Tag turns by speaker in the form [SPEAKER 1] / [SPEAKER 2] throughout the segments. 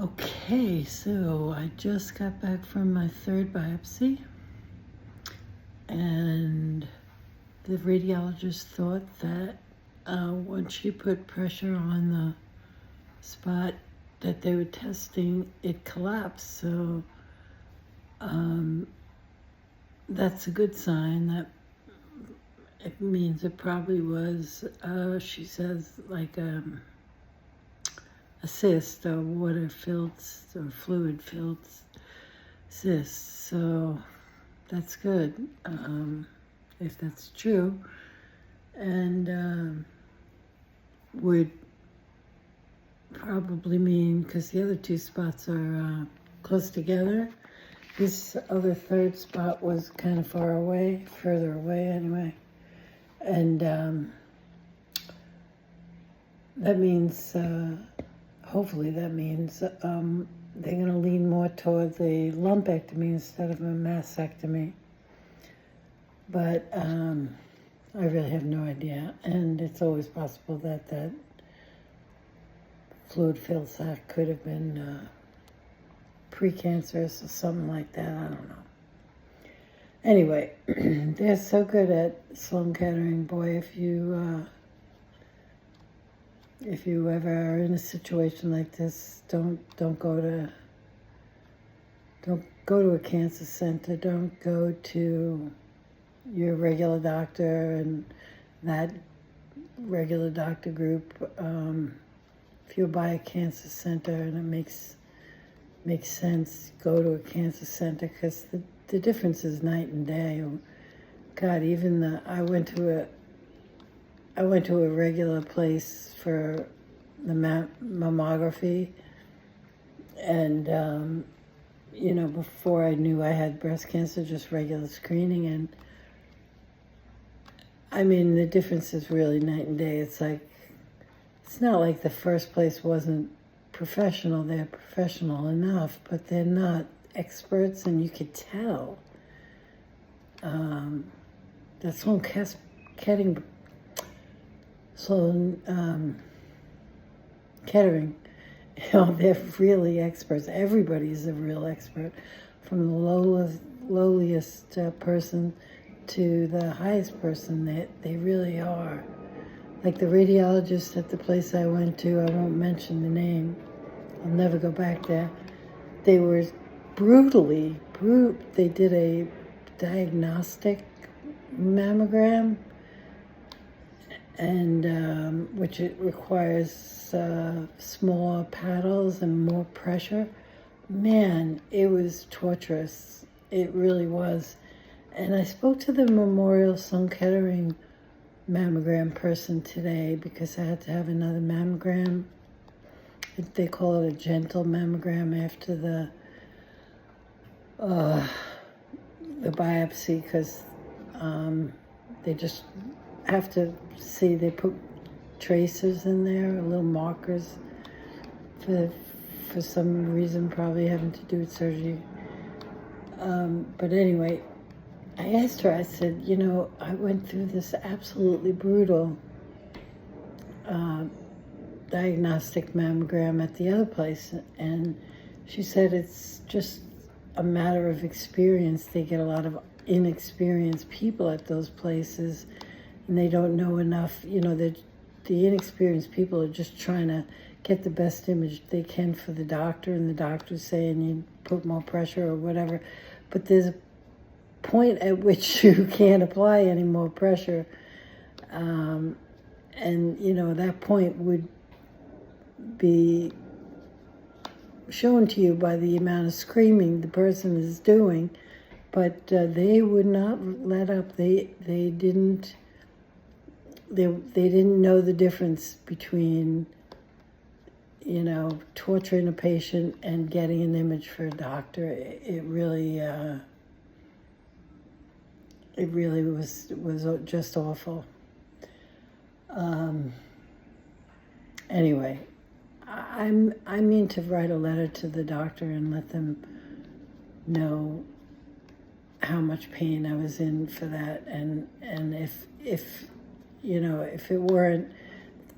[SPEAKER 1] Okay, so I just got back from my third biopsy, and the radiologist thought that once she put pressure on the spot that they were testing, it collapsed. So that's a good sign. That it means it probably was, she says, like a cyst, or water-filled or fluid-filled cyst. So that's good, if that's true, and would probably mean, because the other two spots are close together, this other third spot was kind of far away, further away anyway, and that means, hopefully that means they're going to lean more towards a lumpectomy instead of a mastectomy. But I really have no idea. And it's always possible that that fluid-filled sac could have been precancerous or something like that. I don't know. Anyway, they're so good at Sloan Kettering. Boy, if you ever are in a situation like this, don't go to a cancer center. Don't go to your regular doctor and that regular doctor group. If you're by a cancer center and it makes sense, go to a cancer center, because the difference is night and day. God, even I went to a regular place for the mammography, and before I knew I had breast cancer, just regular screening, and I mean, the difference is really night and day. It's not like the first place wasn't professional. They're professional enough, but they're not experts, and you could tell. That's Sloan Kettering, they're really experts. Everybody's a real expert, from the lowliest person to the highest person. They really are. Like the radiologist at the place I went to, I won't mention the name, I'll never go back there. They were they did a diagnostic mammogram, and which it requires smaller paddles and more pressure. Man, it was torturous. It really was. And I spoke to the Memorial Sloan Kettering mammogram person today, because I had to have another mammogram. They call it a gentle mammogram after the biopsy, because they just have to see, they put tracers in there, little markers, for some reason, probably having to do with surgery. But anyway, I asked her, I said, I went through this absolutely brutal diagnostic mammogram at the other place, and she said it's just a matter of experience. They get a lot of inexperienced people at those places, and they don't know enough. The inexperienced people are just trying to get the best image they can for the doctor, and the doctor's saying you put more pressure or whatever. But there's a point at which you can't apply any more pressure, and that point would be shown to you by the amount of screaming the person is doing. But they would not let up. They didn't know the difference between torturing a patient and getting an image for a doctor. It really was just awful. Anyway, I mean to write a letter to the doctor and let them know how much pain I was in for that, and if it weren't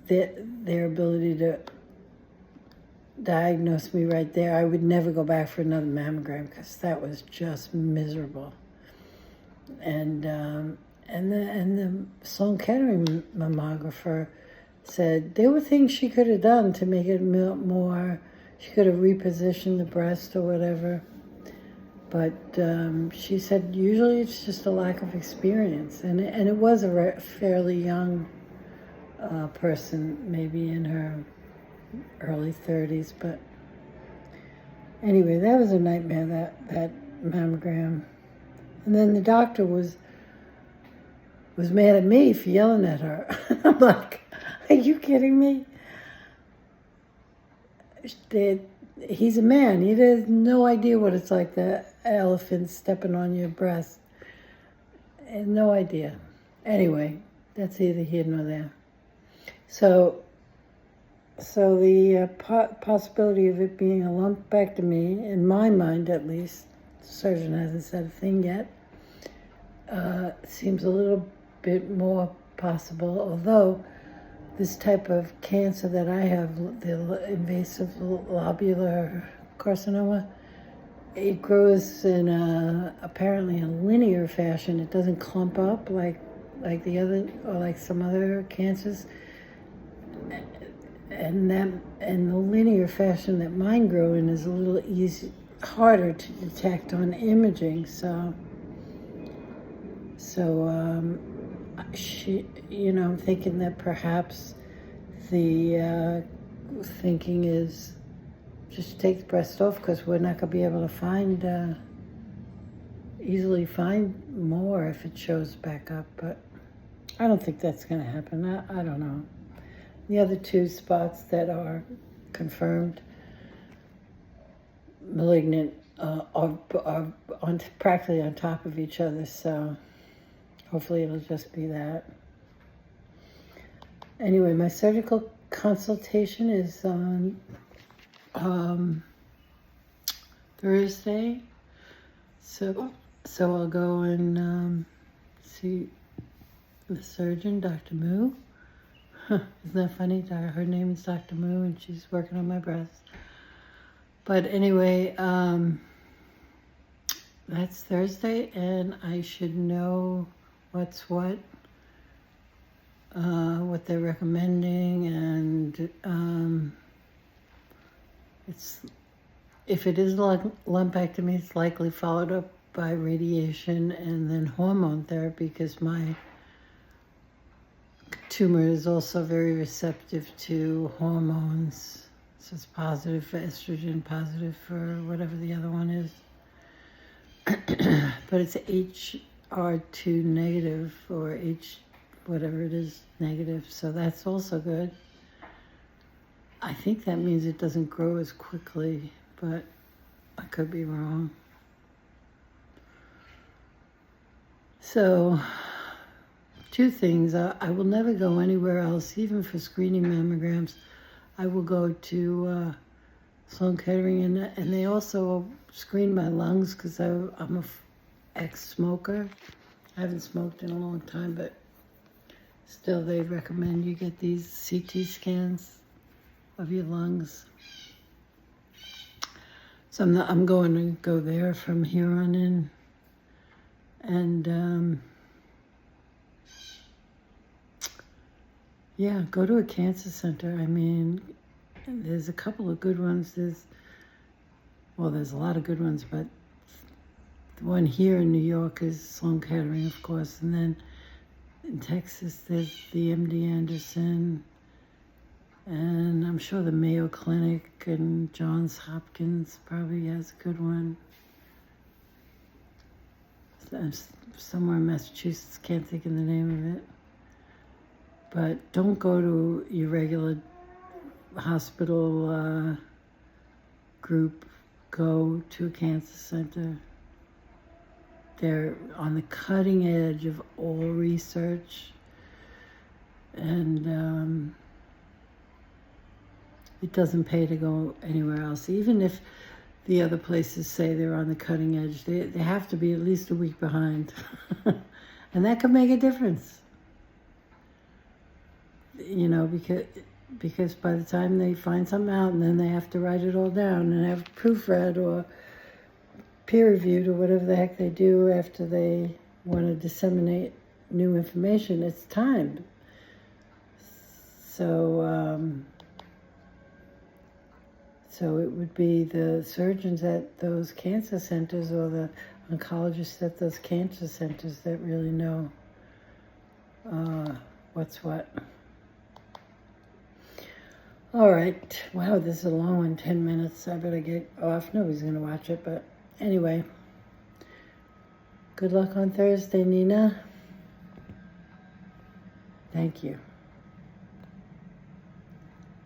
[SPEAKER 1] their ability to diagnosed me right there, I would never go back for another mammogram because that was just miserable. And the Sloan Kettering mammographer said there were things she could have done to make it more. She could have repositioned the breast or whatever. But she said usually it's just a lack of experience. And it was a fairly young person, maybe in her early 30s. But anyway, that was a nightmare, that mammogram. And then the doctor was mad at me for yelling at her. I'm like, are you kidding me? He's a man. He has no idea what it's like, the elephant stepping on your breast. No idea. Anyway, that's either here nor there. So the possibility of it being a lumpectomy, in my mind at least, the surgeon hasn't said a thing yet, seems a little bit more possible, although this type of cancer that I have, the invasive lobular carcinoma, it grows in apparently a linear fashion. It doesn't clump up like the other, or like some other cancers. And the linear fashion that mine grow in is a little harder to detect on imaging. So I'm thinking that perhaps the thinking is just take the breast off, because we're not going to be able to easily find more if it shows back up. But I don't think that's going to happen. I don't know. The other two spots that are confirmed malignant are practically on top of each other, so hopefully it'll just be that. Anyway, my surgical consultation is on Thursday, so I'll go and see the surgeon, Dr. Moo. Isn't that funny? Her name is Dr. Moo, and she's working on my breast. But anyway, that's Thursday, and I should know what's what they're recommending, and if it is lumpectomy, it's likely followed up by radiation and then hormone therapy, because my tumor is also very receptive to hormones. So it's positive for estrogen, positive for whatever the other one is. But it's HR2 negative, or whatever it is, negative. So that's also good. I think that means it doesn't grow as quickly, but I could be wrong. So, two things. I will never go anywhere else, even for screening mammograms. I will go to Sloan Kettering, and they also screen my lungs, because I'm an ex-smoker. I haven't smoked in a long time, but still they recommend you get these CT scans of your lungs. So I'm going to go there from here on in. And yeah, go to a cancer center. I mean, there's a couple of good ones. There's a lot of good ones, but the one here in New York is Sloan Kettering, of course, and then in Texas there's the MD Anderson, and I'm sure the Mayo Clinic and Johns Hopkins probably has a good one. Somewhere in Massachusetts, can't think of the name of it. But don't go to your regular hospital group. Go to a cancer center. They're on the cutting edge of all research, and it doesn't pay to go anywhere else. Even if the other places say they're on the cutting edge, they have to be at least a week behind. And that could make a difference. Because because by the time they find something out and then they have to write it all down and have proofread or peer reviewed or whatever the heck they do after they want to disseminate new information, it's time. So it would be the surgeons at those cancer centers or the oncologists at those cancer centers that really know what's what. All right. Wow, this is a long one, 10 minutes. I better get off. Nobody's going to watch it, but anyway. Good luck on Thursday, Nina. Thank you.